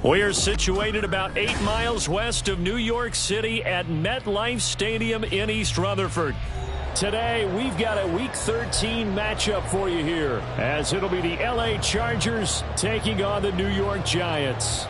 We're situated about 8 miles west of New York City at MetLife Stadium in East Rutherford. Today, we've got a Week 13 matchup for you here, as it'll be the LA Chargers taking on the New York Giants.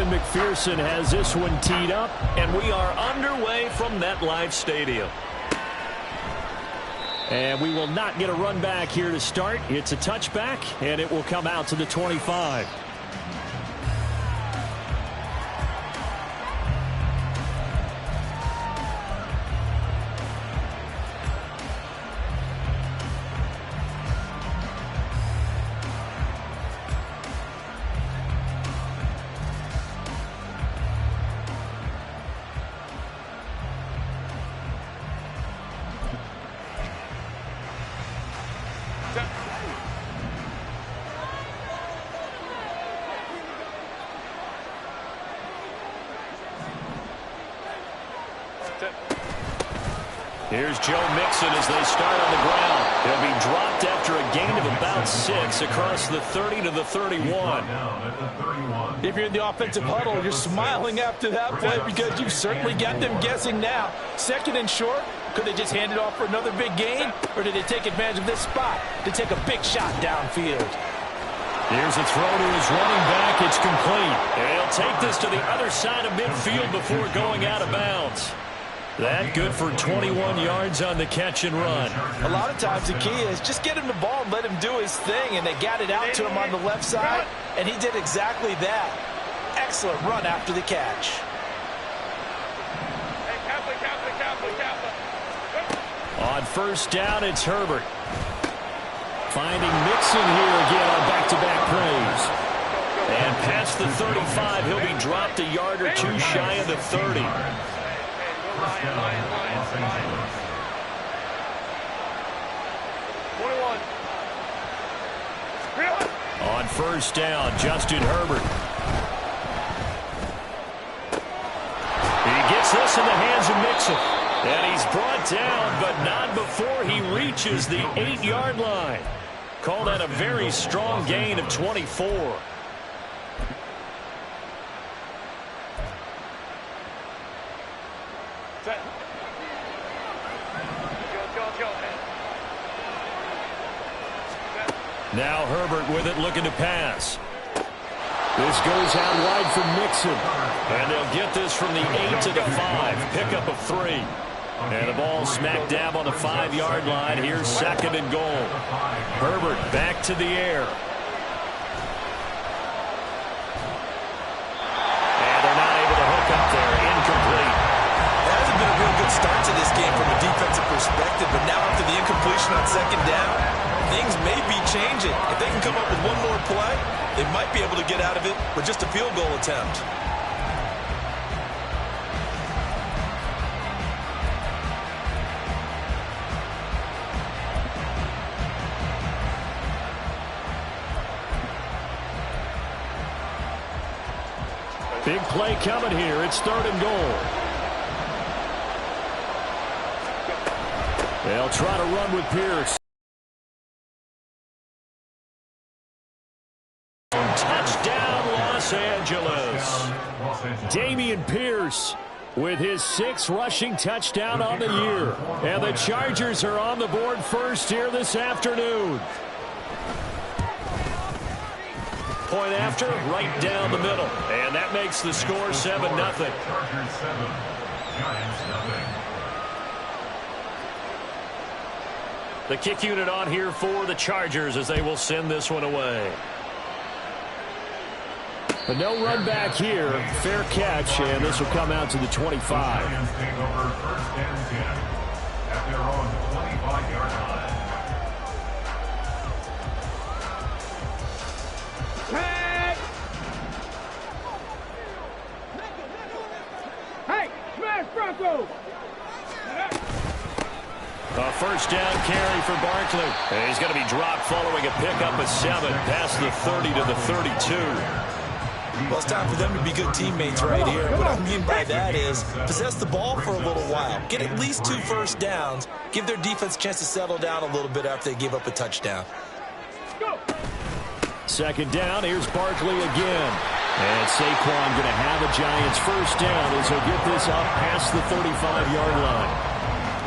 McPherson has this one teed up, and we are underway from MetLife Stadium. And we will not get a run back here to start. It's a touchback, and it will come out to the 25. Here's Joe Mixon as they start on the ground. He'll be dropped after a gain of about 6 across the 30 to the 31. If you're in the offensive huddle, you're smiling after that play because you've certainly got them guessing now. Second and short, could they just hand it off for another big gain? Or did they take advantage of this spot to take a big shot downfield? Here's a throw to his running back. It's complete. And he'll take this to the other side of midfield before going out of bounds. That good for 21 yards on the catch and run. A lot of times the key is just get him the ball and let him do his thing, and they got it out to him on the left side, and he did exactly that. Excellent run after the catch. On first down, it's Herbert. Finding Mixon here again on back-to-back plays. And past the 35, he'll be dropped a yard or two shy of the 30. On first down, Justin Herbert. He gets this in the hands of Mixon. And he's brought down, but not before he reaches the 8-yard line. Call that a very strong gain of 24. Now Herbert with it, looking to pass. This goes out wide for Mixon. And they'll get this from the 8 to the 5. Pickup of 3. And the ball smack dab on the 5-yard line. Here's second and goal. Herbert back to the air. And they're not able to hook up there. Incomplete. That hasn't been a real good start to this game from a defensive perspective, but now after the incompletion on second down, things may be changing. If they can come up with one more play, they might be able to get out of it with just a field goal attempt. Big play coming here. It's third and goal. They'll try to run with Pierce. Touchdown, Los Angeles. Dameon Pierce with his 6th rushing touchdown on the year. And the Chargers are on the board first here this afternoon. Point after, right down the middle. And that makes the score 7-0. The kick unit on here for the Chargers as they will send this one away. But no run back here. Fair catch, and this will come out to the 25. At their own 25-yard line. Hey, A first down carry for Barkley. And he's going to be dropped following a pickup of 7 past the 30 to the 32. Well, it's time for them to be good teammates right here. What I mean by that is possess the ball for a little while. Get at least 2 first downs. Give their defense a chance to settle down a little bit after they give up a touchdown. Second down, here's Barkley again. And Saquon going to have a Giants first down as he'll get this up past the 35-yard line.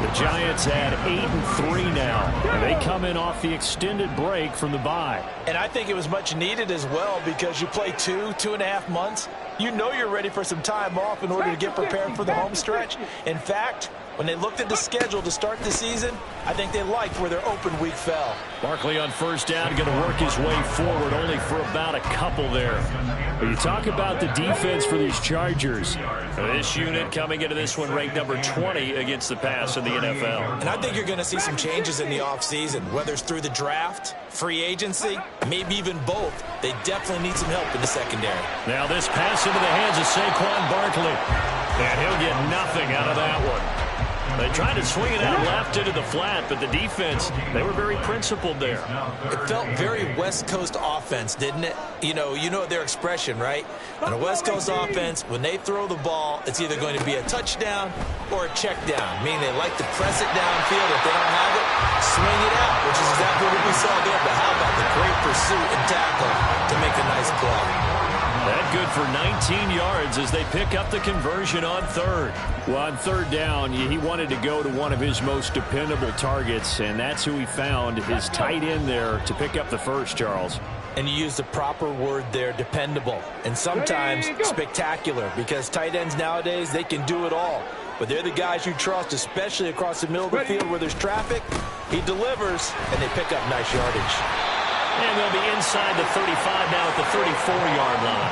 The Giants at 8-3 now, and they come in off the extended break from the bye. And I think it was much needed as well because you play 2.5 months. You know you're ready for some time off in order to get prepared for the home stretch. In fact, when they looked at the schedule to start the season, I think they liked where their open week fell. Barkley on first down, going to work his way forward only for about a couple there. But you talk about the defense for these Chargers. This unit coming into this one ranked number 20 against the pass in the NFL. And I think you're going to see some changes in the offseason, whether it's through the draft, free agency, maybe even both. They definitely need some help in the secondary. Now this pass into the hands of Saquon Barkley. And he'll get nothing out of that one. They tried to swing it out left into the flat, but the defense, they were very principled there. It felt very West Coast offense, didn't it? You know their expression, right? On a West Coast offense, when they throw the ball, it's either going to be a touchdown or a check down, meaning they like to press it downfield. If they don't have it, swing it out, which is exactly what we saw there. But how about the great pursuit and tackle to make a nice play? That good for 19 yards as they pick up the conversion on third. Well, on third down, he wanted to go to one of his most dependable targets, and that's who he found, his tight end there, to pick up the first, Charles. And you use the proper word there, dependable, and sometimes spectacular, because tight ends nowadays, they can do it all. But they're the guys you trust, especially across the middle of the field where there's traffic. He delivers, and they pick up nice yardage. And they'll be inside the 35 now at the 34-yard line.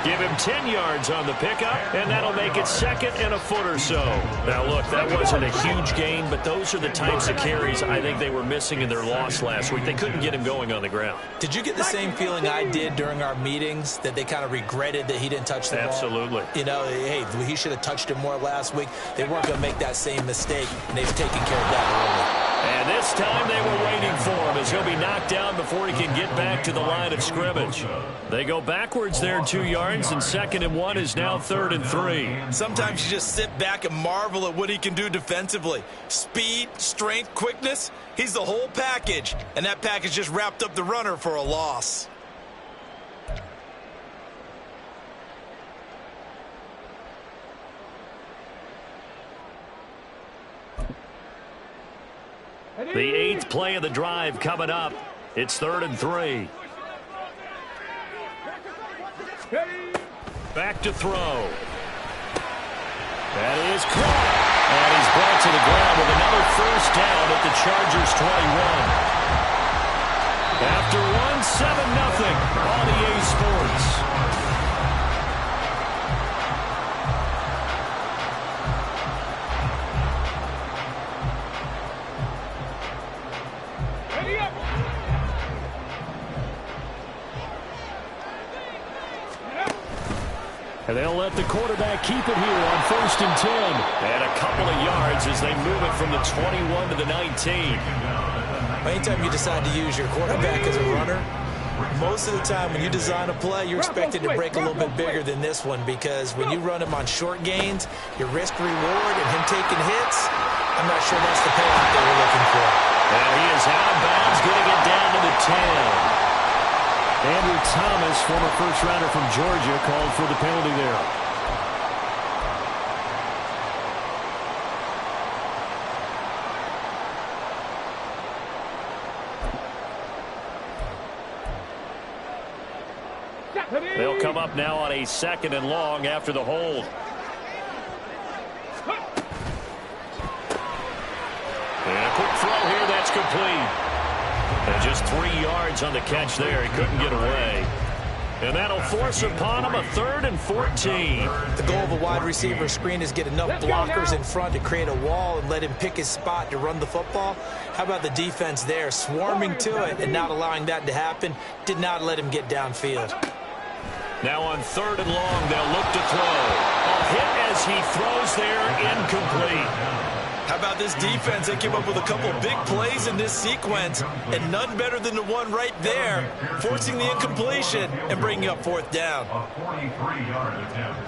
Give him 10 yards on the pickup, and that'll make it second and a foot or so. Now, look, that wasn't a huge gain, but those are the types of carries I think they were missing in their loss last week. They couldn't get him going on the ground. Did you get the same feeling I did during our meetings, that they kind of regretted that he didn't touch the ball? Absolutely. You know, hey, he should have touched it more last week. They weren't going to make that same mistake, and they've taken care of that early. And this time they were waiting for him as he'll be knocked down before he can get back to the line of scrimmage. They go backwards there 2 yards, and 2nd and 1 is now 3rd and 3. Sometimes you just sit back and marvel at what he can do defensively. Speed, strength, quickness, he's the whole package. And that package just wrapped up the runner for a loss. The 8th play of the drive coming up. It's 3rd and 3. Back to throw. That is caught. And he's brought to the ground with another first down at the Chargers 21. After 7-0 on EA Sports. And they'll let the quarterback keep it here on 1st and 10. And a couple of yards as they move it from the 21 to the 19. Anytime you decide to use your quarterback as a runner, most of the time when you design a play, you're expected to break a little bit bigger than this one, because when you run him on short gains, your risk-reward and him taking hits, I'm not sure that's the payoff that we're looking for. And he is out of bounds, getting it down to the 10. Andrew Thomas, former first-rounder from Georgia, called for the penalty there. They'll come up now on a 2nd and long after the hold. And a quick throw here, that's complete. And just 3 yards on the catch there. He couldn't get away. And that'll force upon him a 3rd and 14. The goal of a wide receiver screen is get enough blockers in front to create a wall and let him pick his spot to run the football. How about the defense there, swarming to it and not allowing that to happen? Did not let him get downfield. Now on 3rd and long, they'll look to throw. Off hit as he throws there, incomplete. How about this defense? They came up with a couple big plays in this sequence, and none better than the one right there, forcing the incompletion and bringing up fourth down. A 43-yard attempt.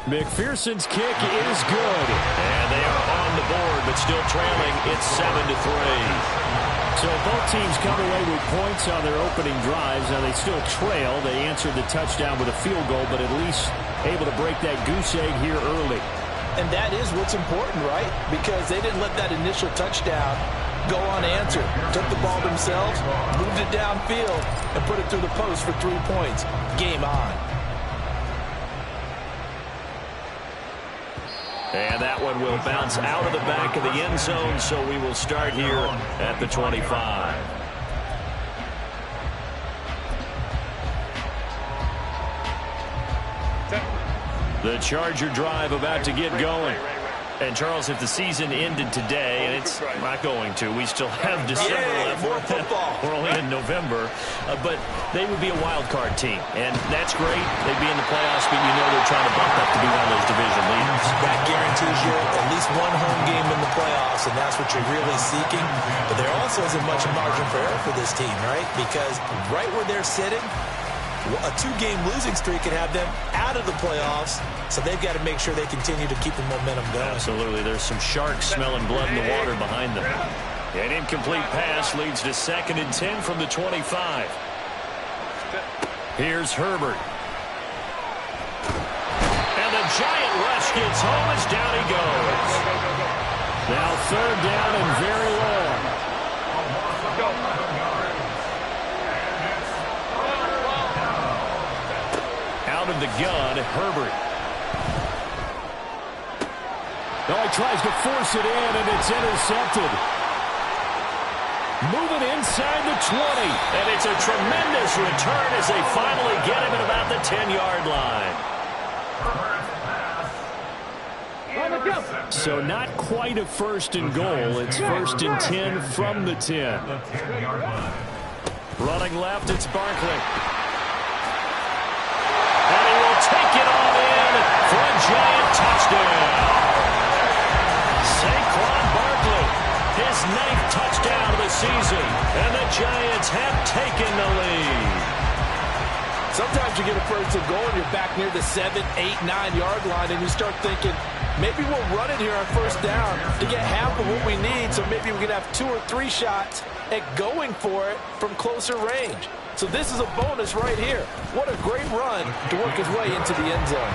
McPherson's kick is good. And they are on the board, but still trailing. It's 7-3. So both teams come away with points on their opening drives. Now they still trail. They answered the touchdown with a field goal, but at least able to break that goose egg here early. And that is what's important, right? Because they didn't let that initial touchdown go unanswered. Took the ball themselves, moved it downfield, and put it through the post for 3 points. Game on. And that one will bounce out of the back of the end zone, so we will start here at the 25. The Charger drive about to get going. And, Charles, if the season ended today, and it's not going to, we still have December left. More football. We're only in November. But they would be a wild card team. And that's great. They'd be in the playoffs, but you know they're trying to bump up to be one of those division leaders. That guarantees you at least one home game in the playoffs, and that's what you're really seeking. But there also isn't much margin for error for this team, right? Because right where they're sitting, a 2-game losing streak can have them out of the playoffs, so they've got to make sure they continue to keep the momentum going. Absolutely. There's some sharks smelling blood in the water behind them. An incomplete pass leads to 2nd and 10 from the 25. Here's Herbert. And the giant rush gets home as down he goes. Now 3rd down and very long. Out of the gun, Herbert. Oh, he tries to force it in, and it's intercepted. Moving inside the 20. And it's a tremendous return as they finally get him at about the 10-yard line. So not quite a 1st and goal. It's 1st and 10 from the 10. Running left, it's Barkley. And he will take it all in for a giant touchdown. Saquon Barkley, his 9th touchdown of the season, and the Giants have taken the lead. Sometimes you get a 1st and goal and you're back near the 7, 8, 9-yard line, and you start thinking, maybe we'll run it here on 1st down to get half of what we need, so maybe we can have 2 or 3 shots at going for it from closer range. So this is a bonus right here. What a great run to work his way into the end zone.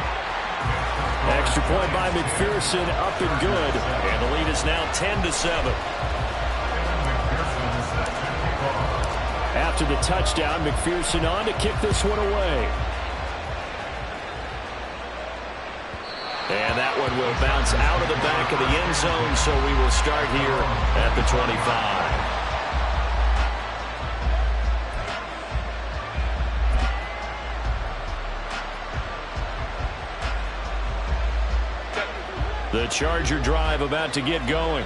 Extra point by McPherson, up and good. And the lead is now 10-7. After the touchdown, McPherson on to kick this one away. And that one will bounce out of the back of the end zone, so we will start here at the 25. The Charger drive about to get going.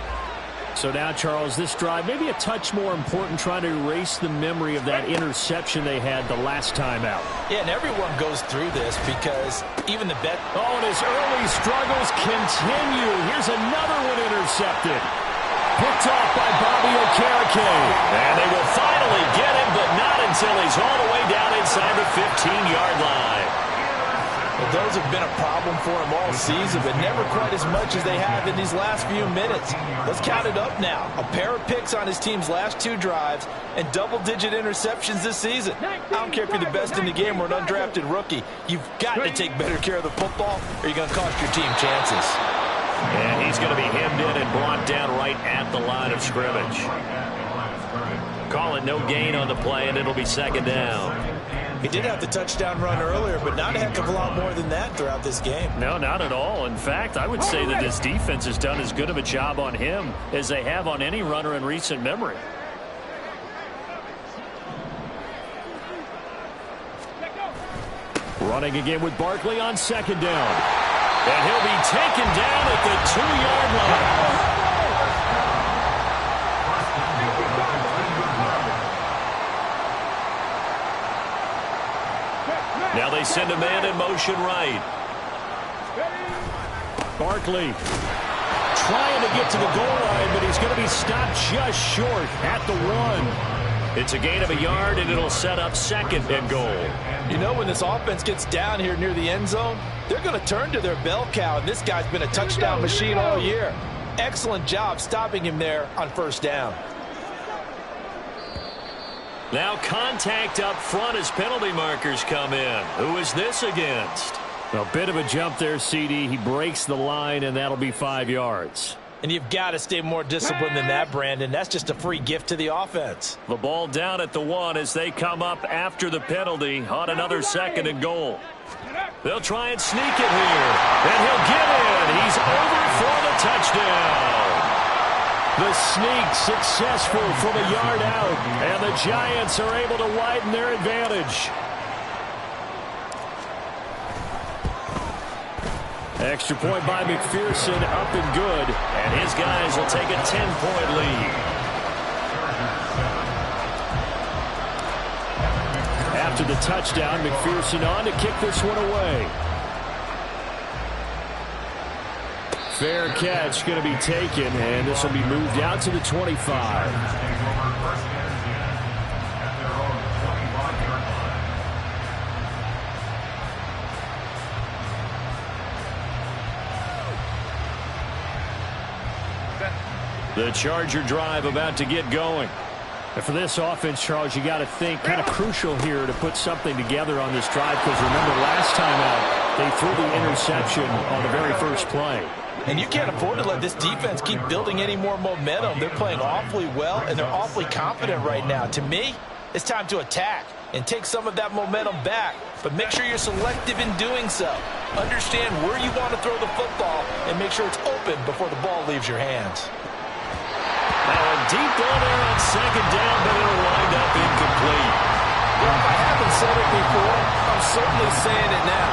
So now, Charles, this drive maybe a touch more important, trying to erase the memory of that interception they had the last time out. Yeah, and everyone goes through this because even the bet. Oh, and his early struggles continue. Here's another one intercepted. Picked off by Bobby Okereke. And they will finally get him, but not until he's all the way down inside the 15-yard line. Well, those have been a problem for him all season, but never quite as much as they have in these last few minutes. Let's count it up now. A pair of picks on his team's last 2 drives and double-digit interceptions this season. I don't care if you're the best in the game or an undrafted rookie. You've got to take better care of the football or you're going to cost your team chances. And he's going to be hemmed in and brought down right at the line of scrimmage. Call it no gain on the play, and it'll be 2nd down. He did have the touchdown run earlier, but not a heck of a lot more than that throughout this game. No, not at all. In fact, I would say that this defense has done as good of a job on him as they have on any runner in recent memory. Running again with Barkley on 2nd down. And he'll be taken down at the 2-yard line. Now they send a man in motion right. Barkley trying to get to the goal line, but he's going to be stopped just short at the 1. It's a gain of a yard, and it'll set up 2nd and goal. You know, when this offense gets down here near the end zone, they're going to turn to their bell cow, and this guy's been a touchdown machine all year. Excellent job stopping him there on 1st down. Now contact up front as penalty markers come in. Who is this against? A bit of a jump there, CD. He breaks the line, and that'll be 5 yards. And you've got to stay more disciplined than that, Brandon. That's just a free gift to the offense. The ball down at the 1 as they come up after the penalty on another 2nd and goal. They'll try and sneak it here, and he'll get in. He's over for the touchdown. The sneak successful from a yard out, and the Giants are able to widen their advantage. Extra point by McPherson, up and good, and his guys will take a 10-point lead. After the touchdown, McPherson on to kick this one away. Fair catch going to be taken, and this will be moved out to the 25. The Charger drive about to get going. And for this offense, Charles, you got to think kind of crucial here to put something together on this drive, because remember last time out they threw the interception on the very first play. And you can't afford to let this defense keep building any more momentum. They're playing awfully well, and they're awfully confident right now. To me, it's time to attack and take some of that momentum back. But make sure you're selective in doing so. Understand where you want to throw the football and make sure it's open before the ball leaves your hands. Now a deep ball there on 2nd down, but it'll wind up incomplete. Well, if I haven't said it before, I'm certainly saying it now.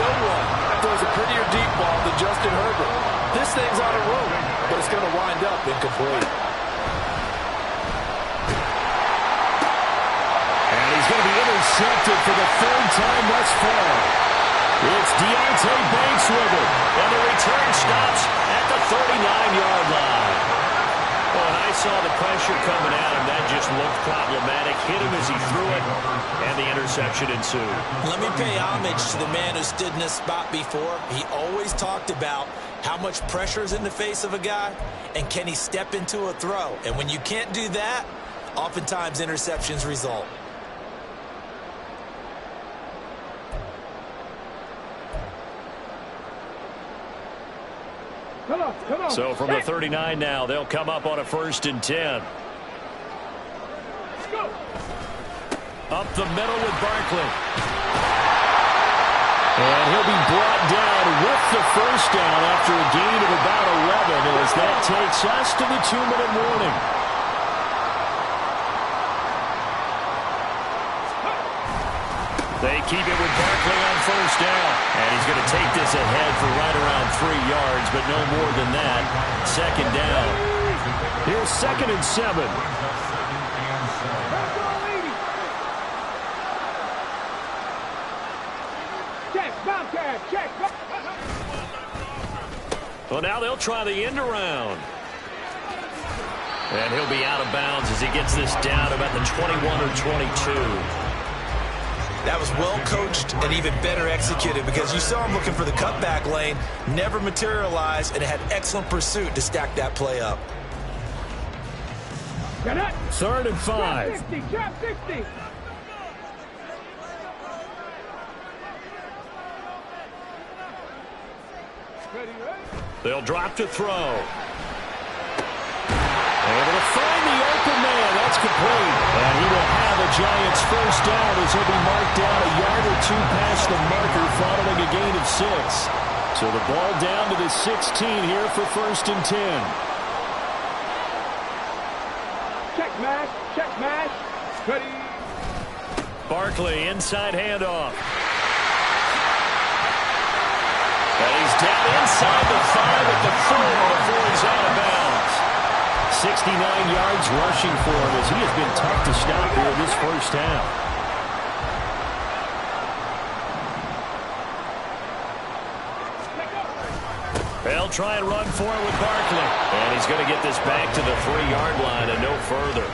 No one throws a prettier deep ball than Justin Herbert. This thing's on a rope, but it's going to wind up incomplete. And he's going to be intercepted for the 3rd time thus far. It's Deontay Banks with it, and the return stops at the 39-yard line. Well, and I saw the pressure coming at him. That just looked problematic. Hit him as he threw it, and the interception ensued. Let me pay homage to the man who stood in this spot before. He always talked about how much pressure is in the face of a guy, and can he step into a throw. And when you can't do that, oftentimes interceptions result. Come on. So from the 39 now, they'll come up on a 1st and 10. Let's go. Up the middle with Barkley. And he'll be brought down with the 1st down after a gain of about 11 as that takes us to the 2-minute warning. They keep it with Barkley on 1st down. And he's going to take this ahead for right around 3 yards, but no more than that. 2nd down. Here's 2nd and 7. Check. Well, now they'll try the end around. And he'll be out of bounds as he gets this down about the 21 or 22. That was well coached and even better executed, because you saw him looking for the cutback lane, never materialized, and had excellent pursuit to stack that play up. 3rd and 5. Trap 60. They'll drop to throw. Able to find the open man. That's complete. And he will have a Giants 1st down as he'll be marked down a yard or 2 past the marker following a gain of 6. So the ball down to the 16 here for 1st and 10. Check match. Ready. Barkley inside handoff. And he's down inside the 5 at the 4 before he's out of bounds. 69 yards rushing for him as he has been tough to stop here this first half. They'll try and run for it with Barkley. And he's going to get this back to the 3-yard line and no further.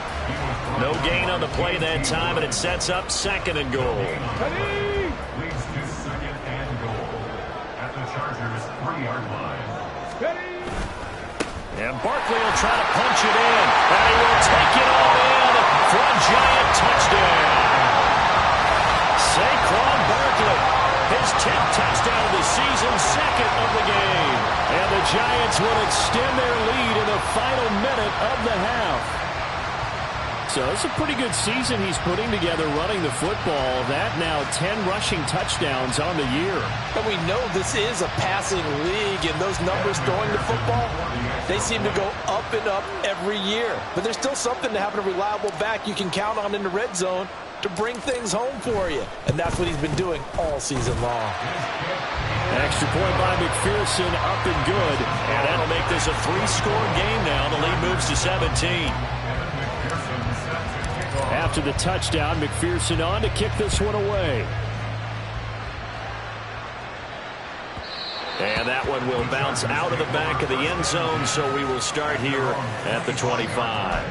No gain on the play that time, and it sets up 2nd and goal. Leads to 2nd and goal at the Chargers' 3-yard line. And Barkley will try to punch it in. And he will take it all in for a giant touchdown. Saquon Barkley, his 10th touchdown of the season, 2nd of the game. And the Giants will extend their lead in the final minute of the half. So it's a pretty good season he's putting together running the football. That now 10 rushing touchdowns on the year. And we know this is a passing league, and those numbers throwing the football, they seem to go up and up every year. But there's still something to having a reliable back you can count on in the red zone to bring things home for you. And that's what he's been doing all season long. Extra point by McPherson, up and good. And that'll make this a 3-score game now. The lead moves to 17. After the touchdown, McPherson on to kick this one away. And that one will bounce out of the back of the end zone, so we will start here at the 25.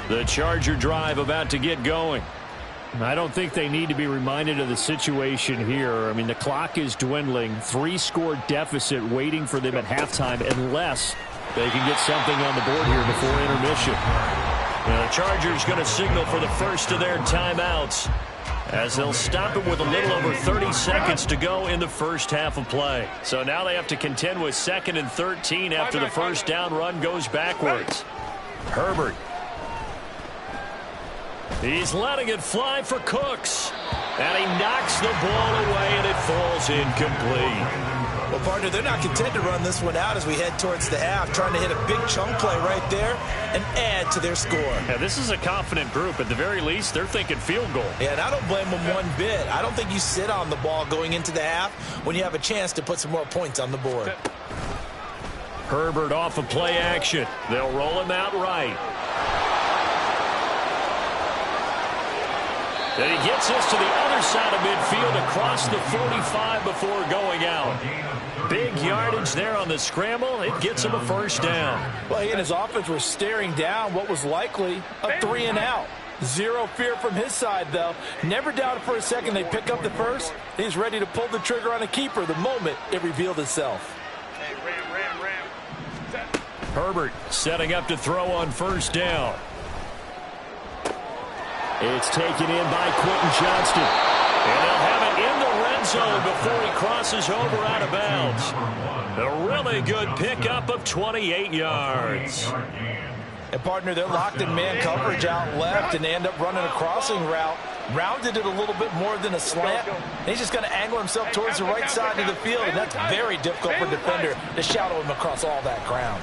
The Charger drive about to get going. I don't think they need to be reminded of the situation here. I mean, the clock is dwindling. 3-score deficit waiting for them at halftime unless they can get something on the board here before intermission. And the Chargers going to signal for the first of their timeouts as they'll stop it with a little over 30 seconds to go in the first half of play. So now they have to contend with 2nd and 13 after the first down run goes backwards. Herbert. He's letting it fly for Cooks. And he knocks the ball away, and it falls incomplete. Well, partner, they're not content to run this one out as we head towards the half, trying to hit a big chunk play right there and add to their score. Yeah, this is a confident group. At the very least, they're thinking field goal. Yeah, and I don't blame them one bit. I don't think you sit on the ball going into the half when you have a chance to put some more points on the board. Herbert off of play action. They'll roll him out right. And he gets us to the other side of midfield across the 45 before going out. Big yardage there on the scramble. It gets him a first down. Well, he and his offense were staring down what was likely a 3-and-out. Zero fear from his side, though. Never doubted for a second they pick up the first. He's ready to pull the trigger on a keeper the moment it revealed itself. Herbert setting up to throw on first down. It's taken in by Quentin Johnston. And they'll have it in the red zone before he crosses over out of bounds. A really good pickup of 28 yards. And, partner, they're locked in man coverage out left, and they end up running a crossing route. Rounded it a little bit more than a slant. And he's just going to angle himself towards the right side of the field, and that's very difficult for a defender to shadow him across all that ground.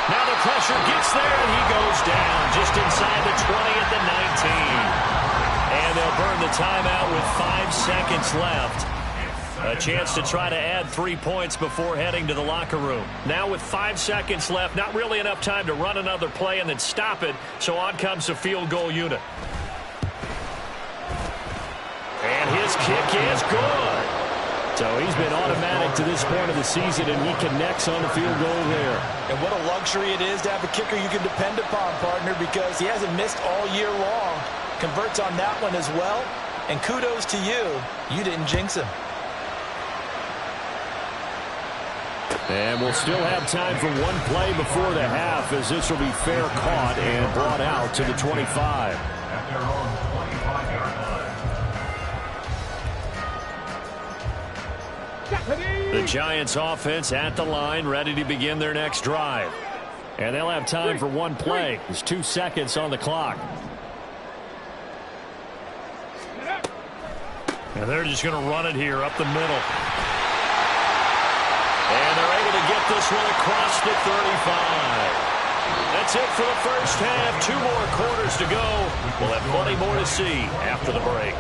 Now the pressure gets there, and he goes down just inside the 20 at the 19. And they'll burn the timeout with 5 seconds left. A chance to try to add 3 points before heading to the locker room. Now with 5 seconds left, not really enough time to run another play and then stop it, so on comes the field goal unit. And his kick is good. So he's been automatic to this point of the season, and he connects on the field goal there. And what a luxury it is to have a kicker you can depend upon, partner, because he hasn't missed all year long. Converts on that one as well, and kudos to you. You didn't jinx him. And we'll still have time for one play before the half, as this will be fair caught and brought out to the 25. At their own 25-yard line. The Giants offense at the line, ready to begin their next drive. And they'll have time for one play. There's 2 seconds on the clock. And they're just going to run it here up the middle. And they're able to get this one across the 35. That's it for the first half. 2 more quarters to go. We'll have plenty more to see after the break.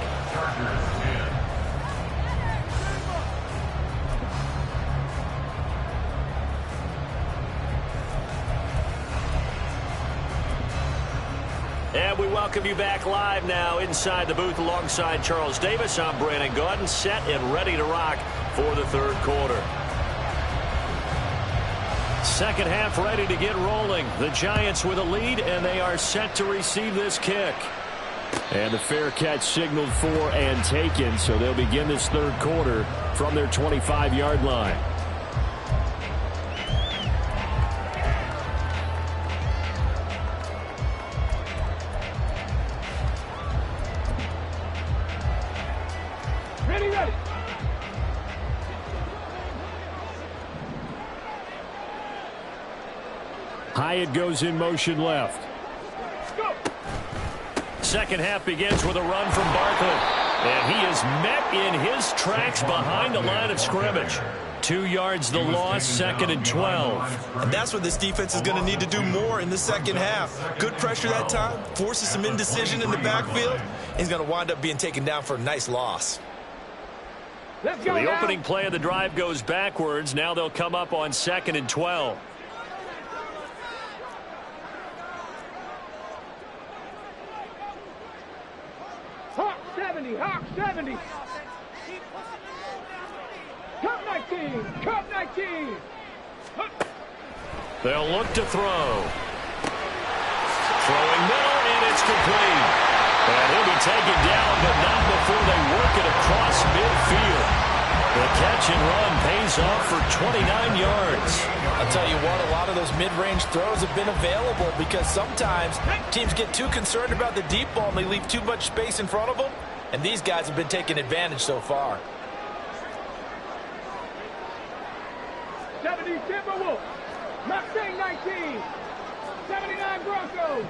And we welcome you back live now inside the booth alongside Charles Davis. I'm Brandon Gaudin, set and ready to rock for the third quarter. Second half ready to get rolling. The Giants with a lead, and they are set to receive this kick. And the fair catch signaled for and taken, so they'll begin this third quarter from their 25-yard line. Ready. Hyatt goes in motion left. Go. Second half begins with a run from Barkley. And he is met in his tracks behind the line of scrimmage. 2 yards the loss, 2nd and 12. And that's what this defense is going to need to do more in the second half. Good pressure that time, forces some indecision in the backfield. He's going to wind up being taken down for a nice loss. Let's go. The opening play of the drive goes backwards. Now they'll come up on 2nd and 12. Hawk 70. Hawk 70. Cup 19. Cup 19. They'll look to throw. Throwing middle, and it's complete. And he'll be taken down, but not before they work it across midfield. The catch and run pays off for 29 yards. I'll tell you what, a lot of those mid-range throws have been available because sometimes teams get too concerned about the deep ball and they leave too much space in front of them. And these guys have been taking advantage so far. 70 Timberwolves. Mustang 19. 79 Broncos.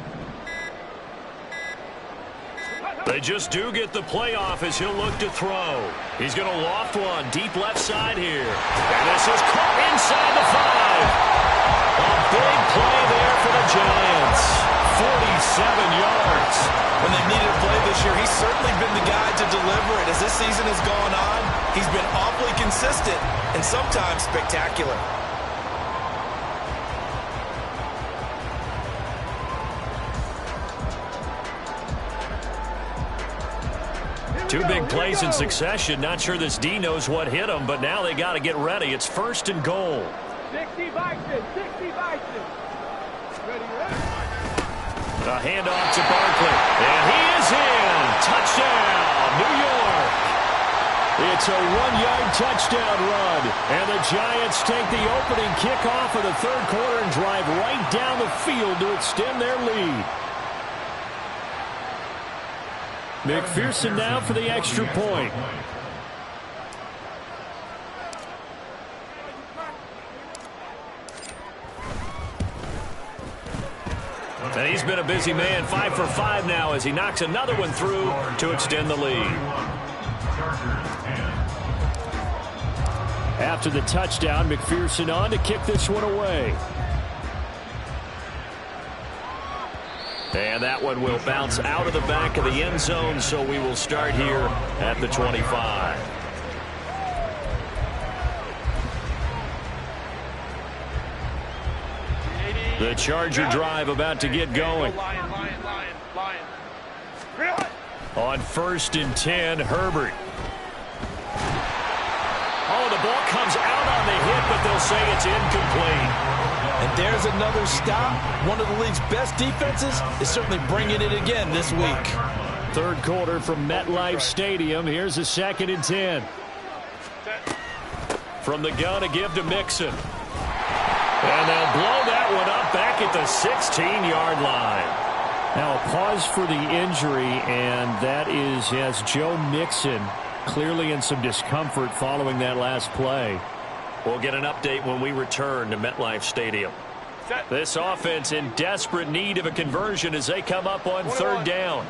They just do get the playoff as he'll look to throw. He's going to loft one deep left side here. And this is caught inside the 5. A big play there for the Giants. 47 yards. When they needed a play this year, he's certainly been the guy to deliver it. As this season has gone on, he's been awfully consistent and sometimes spectacular. Two big plays in succession. Not sure this D knows what hit him, but now they got to get ready. It's 1st and goal. 60 Bison. 60 Bison. Ready. A handoff to Barkley. And he is in. Touchdown, New York. It's a 1-yard touchdown run. And the Giants take the opening kickoff of the third quarter and drive right down the field to extend their lead. McPherson now for the extra point. And he's been a busy man, 5 for 5 now as he knocks another one through to extend the lead. After the touchdown, McPherson on to kick this one away. And that one will bounce out of the back of the end zone, so we will start here at the 25. The Charger drive about to get going. On 1st and 10, Herbert. Oh, the ball comes out on the hit, but they'll say it's incomplete. And there's another stop. One of the league's best defenses is certainly bringing it again this week. Third quarter from MetLife Stadium. Here's a 2nd and 10. From the gun to give to Mixon. And they'll blow that one up back at the 16-yard line. Now a pause for the injury, and that is as Joe Mixon clearly in some discomfort following that last play. We'll get an update when we return to MetLife Stadium. This offense in desperate need of a conversion as they come up on 3rd down.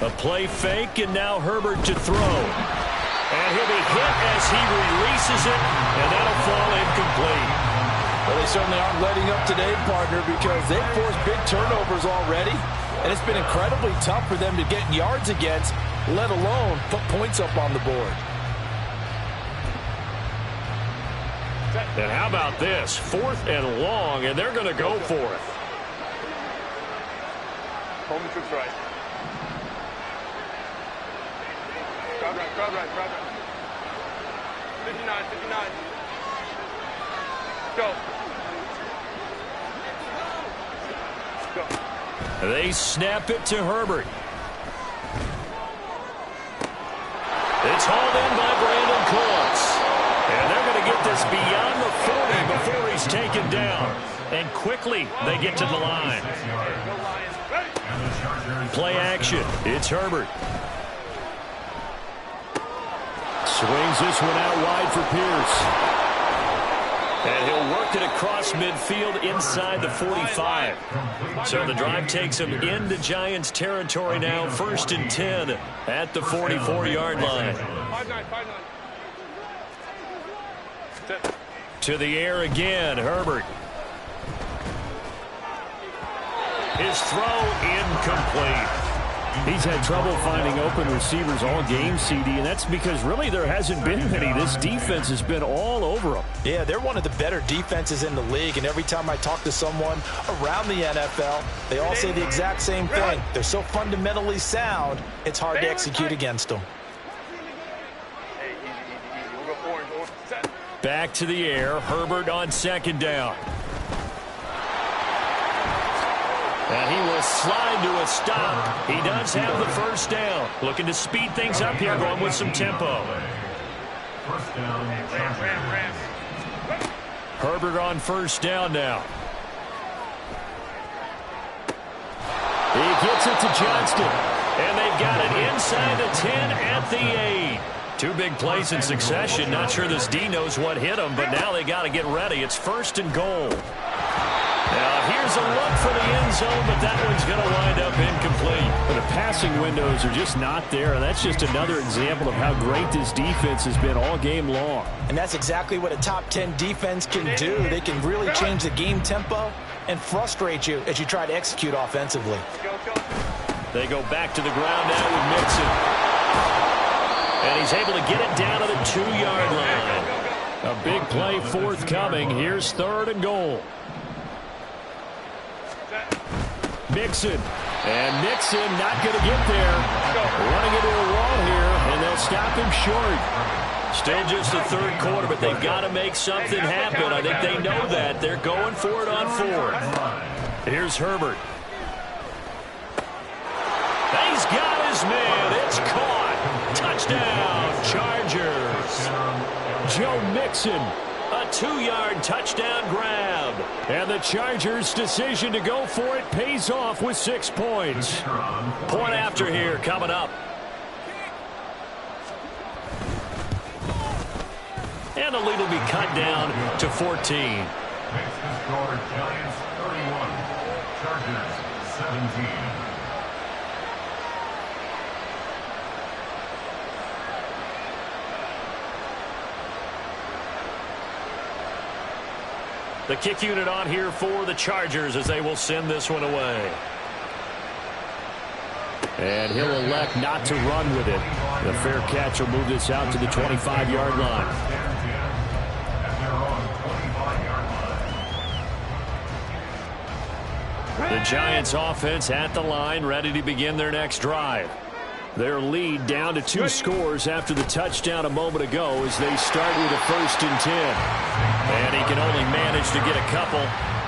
A play fake, and now Herbert to throw. And he'll be hit as he releases it, and that'll fall incomplete. Well, they certainly aren't letting up today, partner, because they've forced big turnovers already, and it's been incredibly tough for them to get yards against, let alone put points up on the board. And how about this? 4th and long, and they're going to go for it. Home troops right. Crowd right. 59. Go. They snap it to Herbert. It's hauled in by Brandon Cooks. And they're going to get this beyond the 40 before he's taken down. And quickly they get to the line. Play action. It's Herbert. Swings this one out wide for Pierce. And he'll work it across midfield inside the 45. So the drive takes him into Giants territory now. 1st and 10 at the 44-yard line. 5-9. To the air again, Herbert. His throw incomplete. He's had trouble finding open receivers all game, CD, and that's because really there hasn't been many. This defense has been all over them. Yeah, they're one of the better defenses in the league, and every time I talk to someone around the NFL, they all say the exact same thing. They're so fundamentally sound, it's hard to execute against them. We'll go forward. Back to the air, Herbert on 2nd down. And he will slide to a stop. He does have the 1st down. Looking to speed things up here, going with some tempo. First down, Chargers. Herbert on 1st down now. He gets it to Johnston. And they've got it inside the 10 at the 8. 2 big plays in succession. Not sure this D knows what hit him, but now they got to get ready. It's 1st and goal. Now here's a look for the end zone, but that one's going to wind up incomplete. But the passing windows are just not there, and that's just another example of how great this defense has been all game long. And that's exactly what a top 10 defense can do. They can really change the game tempo and frustrate you as you try to execute offensively. They go back to the ground now with Mixon. And he's able to get it down to the 2-yard line. A big play forthcoming. Here's 3rd and goal. Mixon. And Mixon not going to get there. Running into a wall here, and they'll stop him short. Still just the 3rd quarter, but they've got to make something happen. I think they know that. They're going for it on 4th. Here's Herbert. He's got his man. It's caught. Touchdown, Chargers. Joe Mixon. A 2-yard touchdown grab. And the Chargers' decision to go for it pays off with 6 points. Point after here coming up. And the lead will be cut down to 14. Makes the score Giants 31, Chargers 17. The kick unit on here for the Chargers as they will send this one away. And he'll elect not to run with it. The fair catch will move this out to the 25-yard line. The Giants offense at the line, ready to begin their next drive. Their lead down to 2 scores after the touchdown a moment ago as they start with a 1st and 10. And he can only manage to get a couple.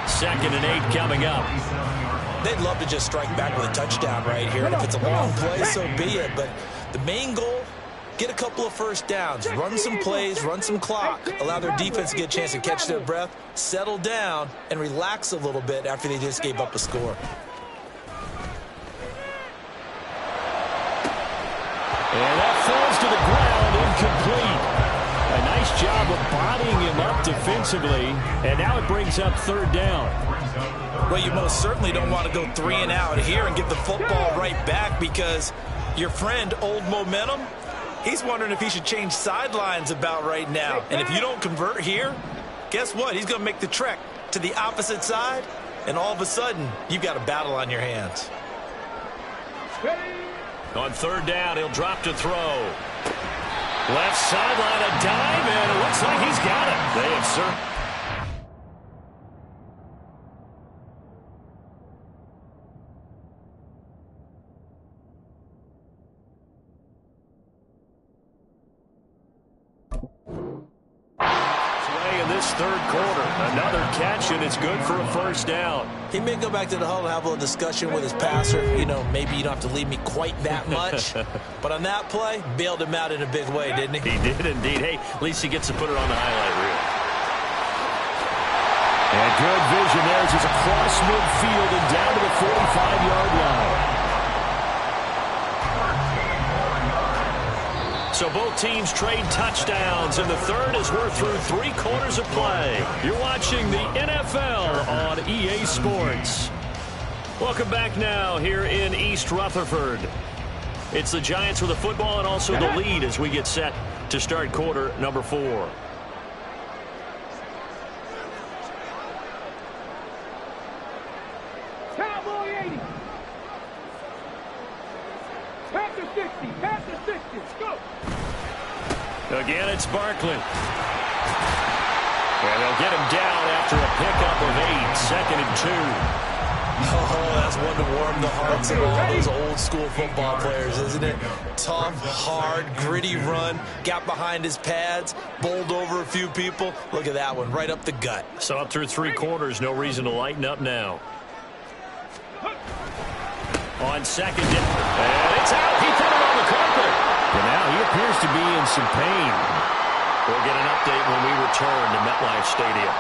2nd and 8 coming up. They'd love to just strike back with a touchdown right here. And if it's a long play, so be it. But the main goal, get a couple of 1st downs. Run some plays, run some clock. Allow their defense to get a chance to catch their breath, settle down, and relax a little bit after they just gave up a score. And that falls to the ground, incomplete. A nice job of bodying him up defensively. And now it brings up 3rd down. Well, you most certainly don't want to go 3 and out here and give the football right back, because your friend, Old Momentum, he's wondering if he should change sidelines about right now. And if you don't convert here, guess what? He's going to make the trek to the opposite side, and all of a sudden, you've got a battle on your hands. On third down, he'll drop to throw. Left sideline, a dive, and it looks like he's got it. They have served. Third quarter, another catch, and it's good for a first down. He may go back to the huddle and have a little discussion with his passer. You know, maybe you don't have to leave me quite that much. But on that play, bailed him out in a big way, didn't he? He did indeed. Hey, at least he gets to put it on the highlight reel. And good vision there as he's across midfield and down to the 45-yard line. So both teams trade touchdowns, and the third as we're through 3 quarters of play. You're watching the NFL on EA Sports. Welcome back now here in East Rutherford. It's the Giants with the football and also the lead as we get set to start quarter number 4. Cowboy 80. Pass to 60. Pass to 60. Go. Again, it's Barkley. And they'll get him down after a pickup of 8, 2nd and 2. Oh, that's one to warm the hearts of all those old school football players, isn't it? Tough, hard, gritty run, got behind his pads, bowled over a few people. Look at that one, right up the gut. So up through 3 quarters, no reason to lighten up now. On 2nd down, and it's out. He put it on the carpet. And now he appears to be in some pain. We'll get an update when we return to MetLife Stadium.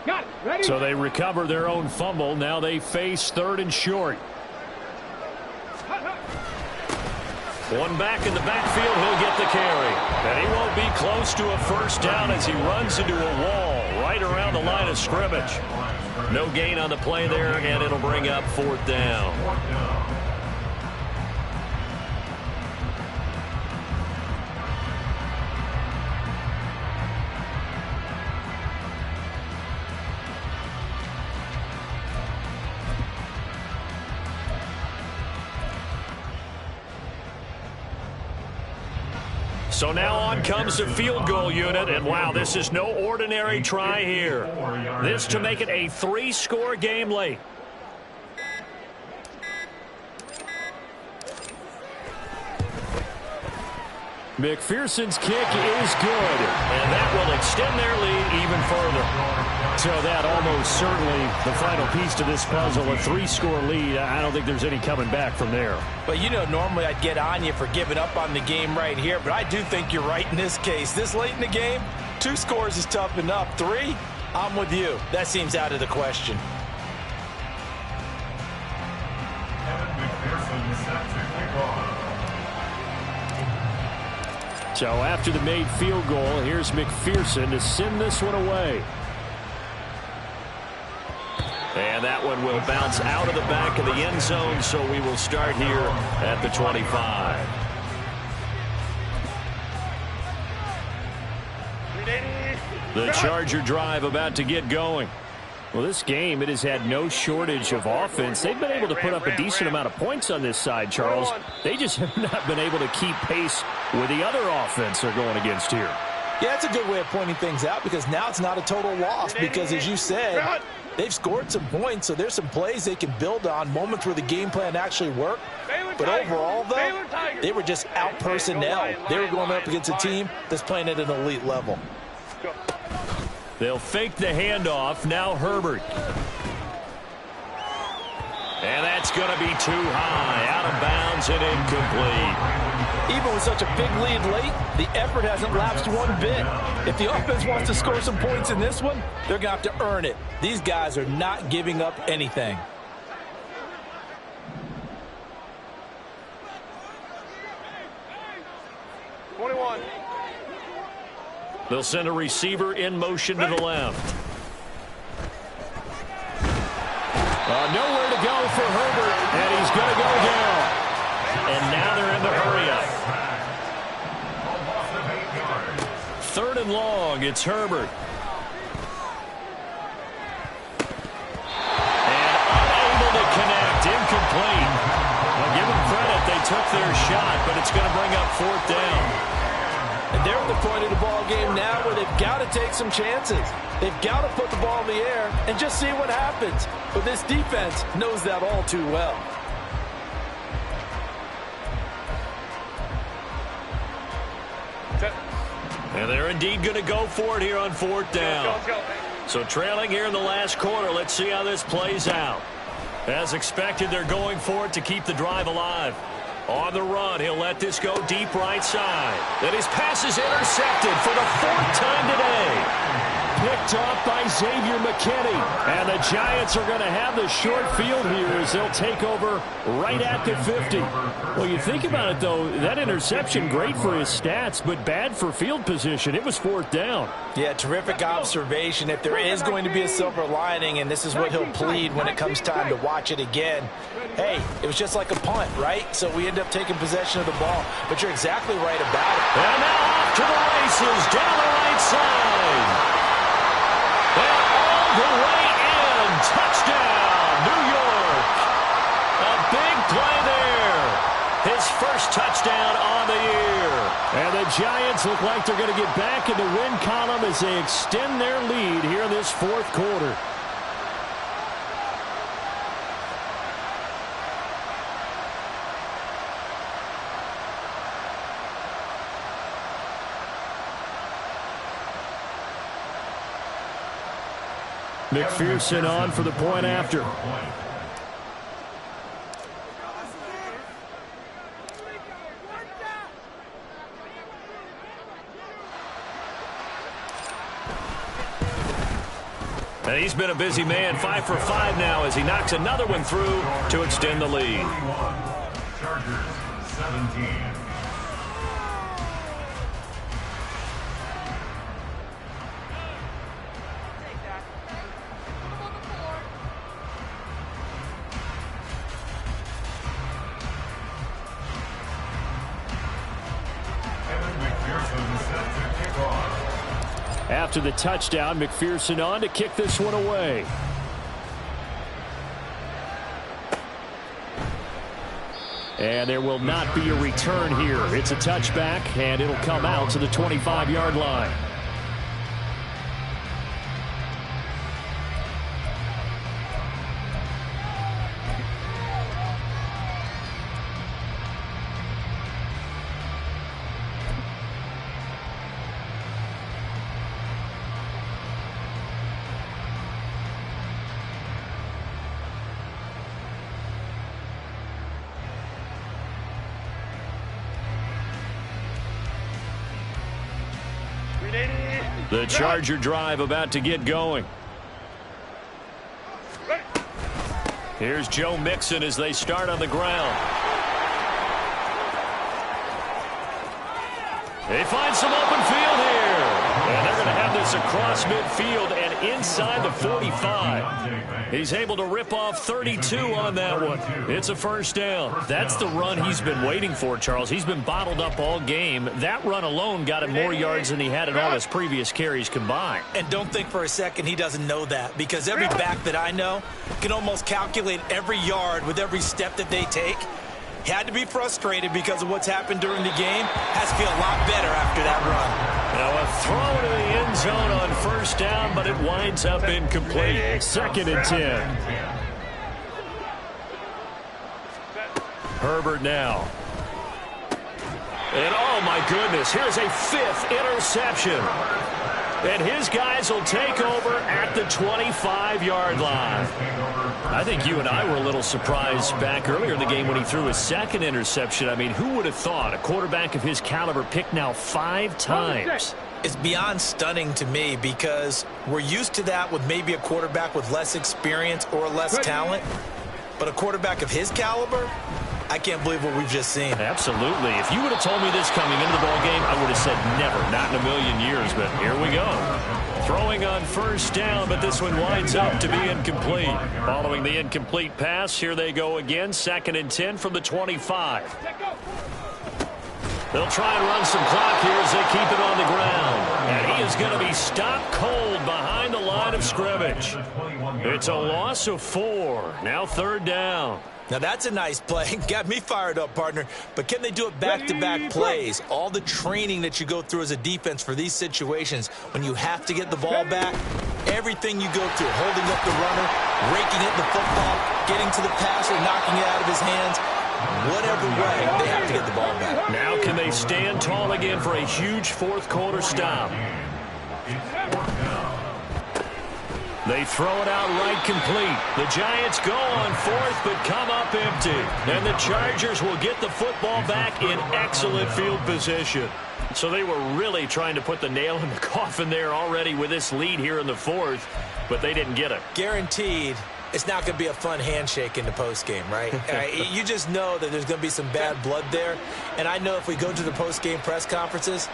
Got it. Ready? So they recover their own fumble. Now they face 3rd and short. One back in the backfield, he'll get the carry. And he won't be close to a first down as he runs into a wall right around the line of scrimmage. No gain on the play there, and it'll bring up 4th down. So now on comes the field goal unit, and wow, this is no ordinary try here. This to make it a 3-score game late. McPherson's kick is good. And that will extend their lead even further. So that almost certainly the final piece to this puzzle, a 3-score lead. I don't think there's any coming back from there. But you know, normally I'd get on you for giving up on the game right here, but I do think you're right in this case. This late in the game, 2 scores is tough enough. 3, I'm with you. That seems out of the question. So after the made field goal, here's McPherson to send this one away. And that one will bounce out of the back of the end zone, so we will start here at the 25. The Charger drive about to get going. Well, this game, it has had no shortage of offense. They've been able to put up a decent amount of points on this side, Charles. They just have not been able to keep pace with the other offense they're going against here. Yeah, that's a good way of pointing things out, because now it's not a total loss, because as you said, they've scored some points, so there's some plays they can build on, moments where the game plan actually worked. But overall, though, they were just out personnel. They were going up against a team that's playing at an elite level. They'll fake the handoff. Now Herbert. And that's going to be too high. Out of bounds and incomplete. Even with such a big lead late, the effort hasn't lapsed one bit. If the offense wants to score some points in this one, they're going to have to earn it. These guys are not giving up anything. 21. They'll send a receiver in motion to the left. Nowhere to go for Herbert, and he's going to go down. And now they're in the hurry-up. 3rd and long, it's Herbert. And unable to connect, incomplete. I'll give them credit, they took their shot, but it's going to bring up 4th down. And they're at the point of the ball game now where they've got to take some chances. They've got to put the ball in the air and just see what happens. But this defense knows that all too well. And they're indeed going to go for it here on 4th down. Let's go. So trailing here in the last quarter, let's see how this plays out. As expected, they're going for it to keep the drive alive. On the run, he'll let this go deep right side. Then his pass is intercepted for the 4th time today. Picked off by Xavier McKinney. And the Giants are going to have the short field here as they'll take over right at the 50. Well, you think about it, though, that interception, great for his stats, but bad for field position. It was 4th down. Yeah, terrific observation. If there is going to be a silver lining, and this is what he'll plead when it comes time to watch it again, hey, it was just like a punt, right? So we end up taking possession of the ball. But you're exactly right about it. And now off to the races, down the right side. And all the way in. Touchdown, New York. A big play there. His first touchdown on the year. And the Giants look like they're going to get back in the win column as they extend their lead here in this 4th quarter. McPherson on for the point after. And he's been a busy man, 5 for 5 now as he knocks another one through to extend the lead. Chargers 17. After the touchdown, McPherson on to kick this one away. And there will not be a return here. It's a touchback, and it'll come out to the 25-yard line. The Charger drive about to get going. Here's Joe Mixon as they start on the ground. They find some open field here. And they're going to have this across midfield and inside the 45. He's able to rip off 32 on that one. It's a first down. That's the run he's been waiting for, Charles. He's been bottled up all game. That run alone got him more yards than he had in all his previous carries combined. And don't think for a second he doesn't know that, because every back that I know can almost calculate every yard with every step that they take. He had to be frustrated because of what's happened during the game. Has to feel a lot better after that run. Now a throw to the end zone on first down, but it winds up incomplete. 2nd and 10. Herbert now. And oh my goodness, here's a 5th interception. And his guys will take over at the 25-yard line. I think you and I were a little surprised back earlier in the game when he threw his 2nd interception. I mean, who would have thought a quarterback of his caliber picked now 5 times? It's beyond stunning to me, because we're used to that with maybe a quarterback with less experience or less talent. But a quarterback of his caliber, I can't believe what we've just seen. Absolutely. If you would have told me this coming into the ball game, I would have said never, not in a million years, but here we go. Throwing on first down, but this one winds up to be incomplete. Following the incomplete pass, here they go again, 2nd and 10 from the 25. They'll try and run some clock here as they keep it on the ground. And he is going to be stopped cold behind the line of scrimmage. It's a loss of 4. Now 3rd down. Now that's a nice play. Got me fired up, partner. But can they do it back-to-back plays? All the training that you go through as a defense for these situations, when you have to get the ball back, everything you go through, holding up the runner, raking at the football, getting to the passer, knocking it out of his hands, whatever way, they have to get the ball back. Now can they stand tall again for a huge 4th quarter stop? They throw it out right complete. The Giants go on 4th but come up empty. And the Chargers will get the football back in excellent field position. So they were really trying to put the nail in the coffin there already with this lead here in the 4th, but they didn't get it. Guaranteed it's not going to be a fun handshake in the postgame, right? You just know that there's going to be some bad blood there. And I know if we go to the postgame press conferences,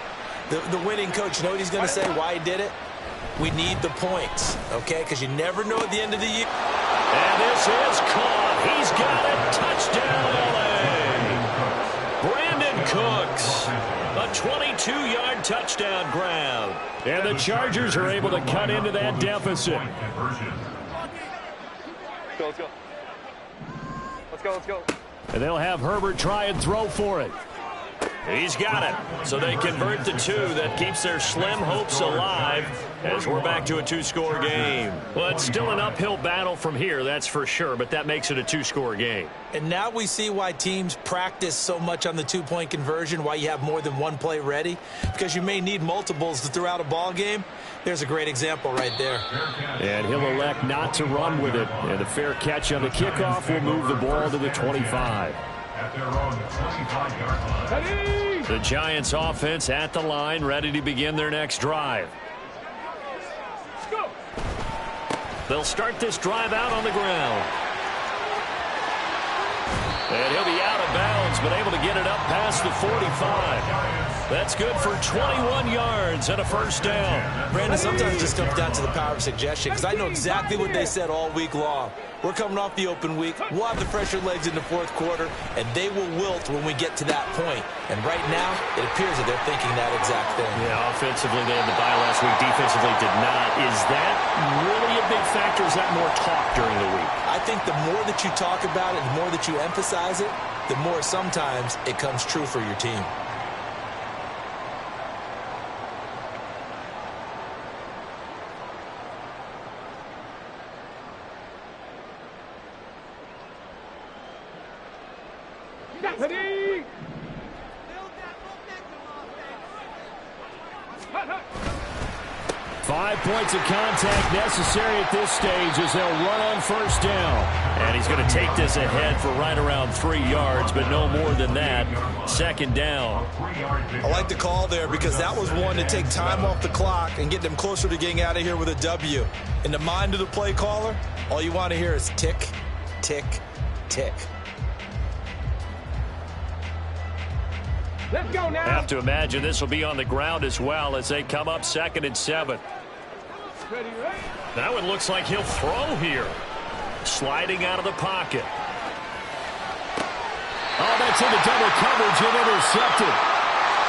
the winning coach, you know what he's going to say, why he did it? We need the points, okay? Because you never know at the end of the year. And this is caught. He's got it. Touchdown, LA. Brandon Cooks. A 22-yard touchdown grab. And the Chargers are able to cut into that deficit. Let's go. Let's go, let's go. And they'll have Herbert try and throw for it. He's got it. So they convert the 2. That keeps their slim hopes alive as we're back to a 2-score game. Well, it's still an uphill battle from here, that's for sure, but that makes it a 2-score game. And now we see why teams practice so much on the 2-point conversion, why you have more than one play ready, because you may need multiples throughout a ball game. There's a great example right there. And he'll elect not to run with it. And a fair catch on the kickoff will move the ball to the 25. At their own 25-yard line. The Giants offense at the line, ready to begin their next drive. They'll start this drive out on the ground. And he'll be out of bounds, but able to get it up past the 45. That's good for 21 yards and a first down. Brandon, sometimes it just comes down to the power of suggestion, because I know exactly what they said all week long. We're coming off the open week. We'll have the fresher legs in the 4th quarter, and they will wilt when we get to that point. And right now, it appears that they're thinking that exact thing. Yeah, offensively, they had the bye last week. Defensively, did not. Is that really a big factor? Is that more talk during the week? I think the more that you talk about it, the more that you emphasize it, the more sometimes it comes true for your team. Ready? 5 points of contact necessary at this stage as they'll run on first down. And he's going to take this ahead for right around 3 yards, but no more than that. 2nd down. I like the call there because that was one to take time off the clock and get them closer to getting out of here with a W. In the mind of the play caller, all you want to hear is tick, tick, tick. Let's go now. Have to imagine this will be on the ground as well as they come up 2nd and 7. Ready, ready. Now it looks like he'll throw here. Sliding out of the pocket. Oh, that's into double coverage and intercepted.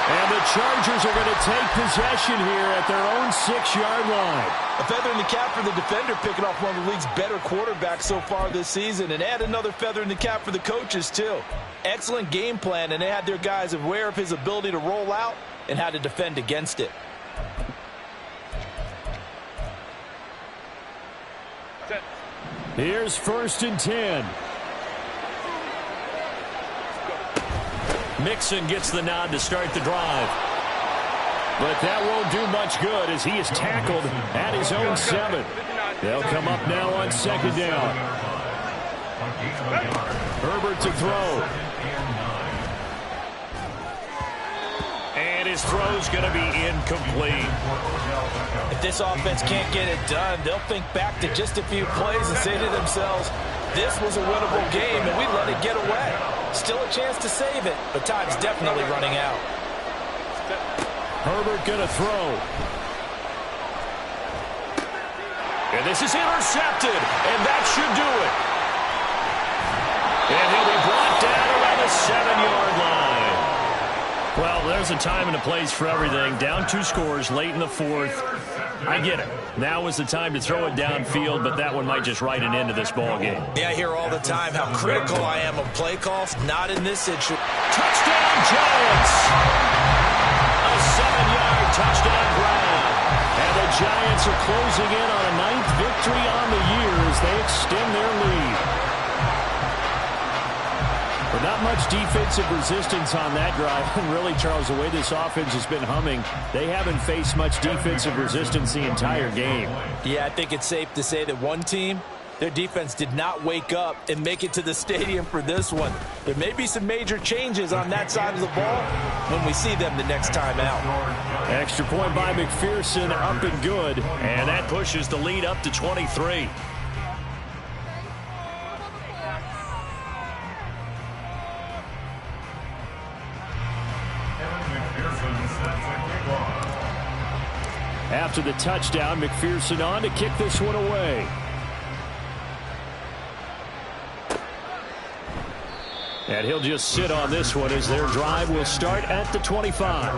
And the Chargers are going to take possession here at their own 6-yard line. A feather in the cap for the defender, picking off one of the league's better quarterbacks so far this season, and add another feather in the cap for the coaches too. Excellent game plan, and they had their guys aware of his ability to roll out and how to defend against it. Here's 1st and 10. Mixon gets the nod to start the drive. But that won't do much good as he is tackled at his own 7. They'll come up now on 2nd down. Herbert to throw. And his throw's going to be incomplete. If this offense can't get it done, they'll think back to just a few plays and say to themselves, this was a winnable game, and we let it get away. Still a chance to save it, but time's definitely running out. Herbert going to throw. And this is intercepted, and that should do it. And he'll be brought down around the 7-yard line. Well, there's a time and a place for everything. Down 2 scores late in the 4th. I get it. Now is the time to throw it downfield, but that one might just write an end to this ball game. Yeah, I hear all the time how critical I am of play calls. Not in this situation. Touchdown, Giants! A 7-yard touchdown grab. And the Giants are closing in on a 9th victory on the year as they extend their lead. But not much defensive resistance on that drive. And really, Charles, the way this offense has been humming, they haven't faced much defensive resistance the entire game. Yeah, I think it's safe to say that one team, their defense did not wake up and make it to the stadium for this one. There may be some major changes on that side of the ball when we see them the next time out. Extra point by McPherson, up and good. And that pushes the lead up to 23. After the touchdown, McPherson on to kick this one away. And he'll just sit on this one as their drive will start at the 25.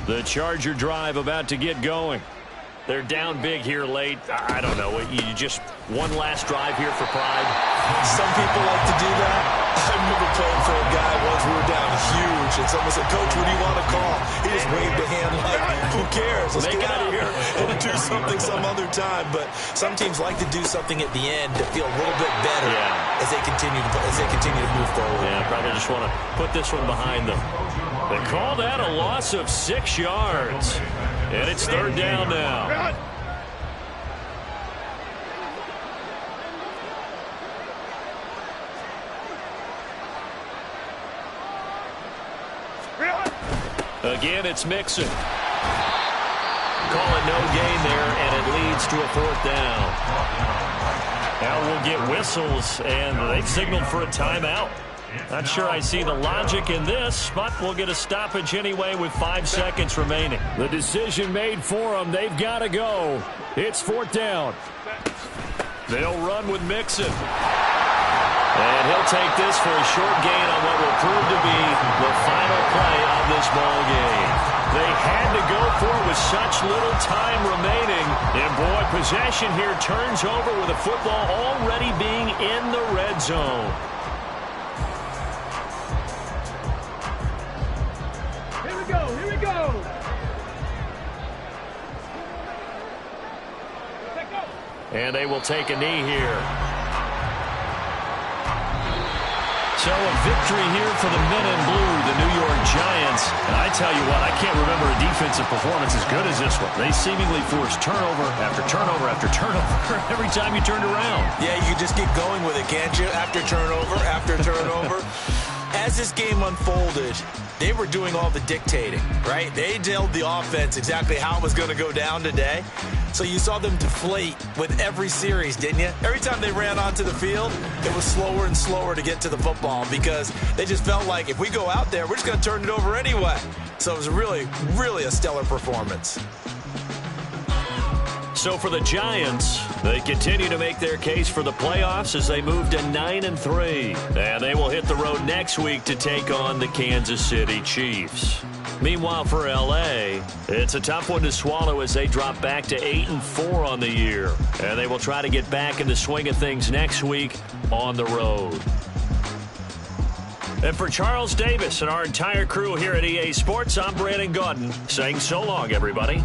The Charger drive about to get going. They're down big here late. I don't know. You just one last drive here for pride. Some people like to do that. I remember playing for a guy once. We were down huge, and someone said, "Coach, what do you want to call?" He just waved a hand like, "Who cares? Let's get out of here and do something some other time." But some teams like to do something at the end to feel a little bit better as they continue to move forward. Yeah, probably just want to put this one behind them. They call that a loss of 6 yards. And it's 3rd down now. Again, it's Mixon. Call it no gain there, and it leads to a 4th down. Now we'll get whistles, and they've signaled for a timeout. Not sure I see the logic in this, but we'll get a stoppage anyway with 5 seconds remaining. The decision made for them. They've got to go. It's 4th down. They'll run with Mixon. And he'll take this for a short gain on what will prove to be the final play of this ball game. They had to go for it with such little time remaining. And boy, possession here turns over with the football already being in the red zone. Here we go. And they will take a knee here. So a victory here for the men in blue, the New York Giants. And I tell you what, I can't remember a defensive performance as good as this one. They seemingly forced turnover after turnover after turnover every time you turned around. Yeah, you can just keep going with it, can't you? After turnover, after turnover. As this game unfolded, they were doing all the dictating, right? They told the offense exactly how it was going to go down today. So you saw them deflate with every series, didn't you? Every time they ran onto the field, it was slower and slower to get to the football because they just felt like if we go out there, we're just going to turn it over anyway. So it was really, really a stellar performance. So for the Giants, they continue to make their case for the playoffs as they move to 9-3. And they will hit the road next week to take on the Kansas City Chiefs. Meanwhile, for L.A., it's a tough one to swallow as they drop back to 8-4 on the year. And they will try to get back in the swing of things next week on the road. And for Charles Davis and our entire crew here at EA Sports, I'm Brandon Gaudin saying so long, everybody.